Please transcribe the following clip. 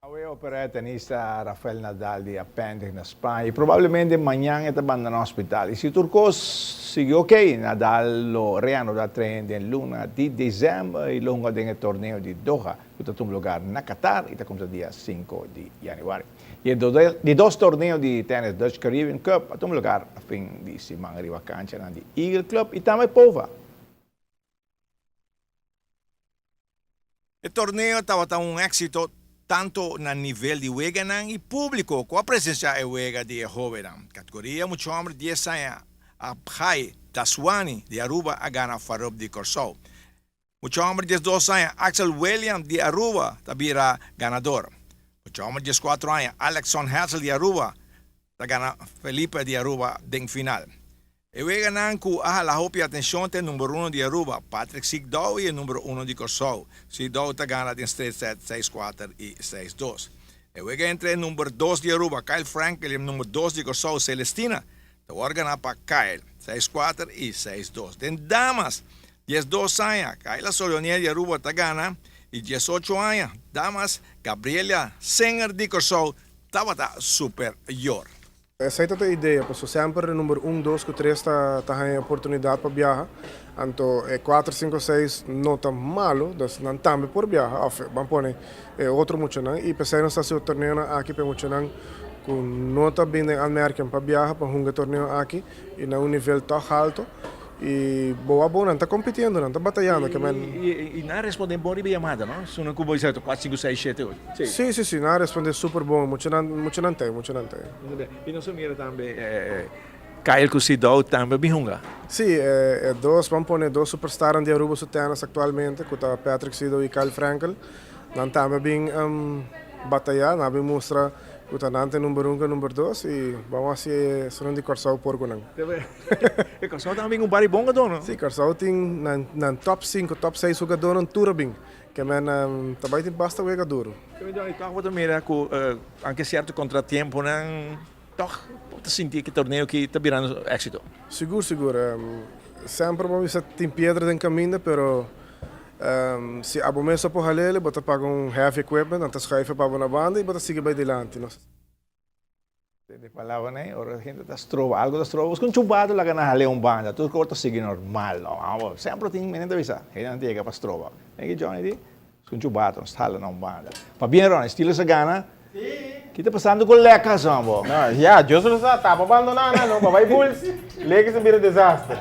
Aweo para tenista Rafael Nadal de appendix na Espanha e provavelmente amanhã ele vai no hospital. E se Turcos sigue ok, Nadal lo reanuda treino em luna de dezembro e longo do torneio de Doha, que está um lugar na Qatar e está começando dia 5 de janeiro. E de dois torneios de tênis Dutch Caribbean Cup, está um lugar a fim de semana arriba a cancha de Eagle Club e também Pova. O torneio estava um êxito tanto na nível de Weganan e público, com a presença de Wega de Jovenan. Categoria muito homem 10 anos, a Phai Taswani de Aruba a gana Farouk de Corsou. Muito homem 12 anos, Axel William de Aruba tabira ganador. Muito homem 14 anos, Alexon Hassel de Aruba ta gana Felipe de Aruba den final. E Weganan ku la hopi atenção tem número 1 de Aruba, Patrick Sigdou e número 1 de Corsou. Sigdou ta gana den straight set 6-4 e 6-2. E Wega entre número 2 de Aruba, Kyle Frankel e número 2 de Corsou, Celestina. Ta organa pa Kyle, 6-4 e 6-2. Den damas, 12 anos, Kayla Solonier de Aruba ta gana e 18 anos, damas, Gabriela Singer de Corsou, tava superior. Essa é a ideia, porque sempre o número 1, 2, 3 está a oportunidade para viajar. Então, 4, 5, 6 não está malo, não também por viajar. Vamos pôr outro muito não. E pensei não está se o torneio aqui para muito não, com não está bem na América para viajar para um torneio aqui e na nível tão alto. E boa não está competindo, não está batalhando. E não responde bem a chamada, não? Se não cubo certo 4, 5, 6, 7, 8. Sim, não responde super bom, muito não tem. E não se mira também, Kyle Cusidou também bihunga. Sim, vamos pôr dois superstars de Aruba Sutenas atualmente, que está Patrick Sigdou e Kyle Frankel. Não também bem batalhar, não bem mostrar que está número 1 e número 2 e vamos assim, se não de Corsou por não. E Corsou também um bari bom jogador, Sim, Corsou tem na top 5, top 6 jogadores em tudo bem. Que também tem basta jogador. Então, vou mira com anche certo contratempo, não? Toch, pode sentir que o torneio que está virando êxito. Seguro. Sempre vamos ter pedras em caminho, pero se a bomba por halele, bota paga heavy equipment, então schrijven para na banda e bota seguir bem adiante. De palavra, né? Ora, a gente está strova, algo está strova. Com chubado lá na hale banda, tudo corta seguir normal, não? Sempre tem menino de visa, ele não chega para strova. E que Johnny di, com chubado, está lá na banda. Pa bem, Ron, estilo se gana. O que está passando com o Leca, Sambo? Não, já, eu só estava abandonando, não, vai bulls, Leca se vira desastre.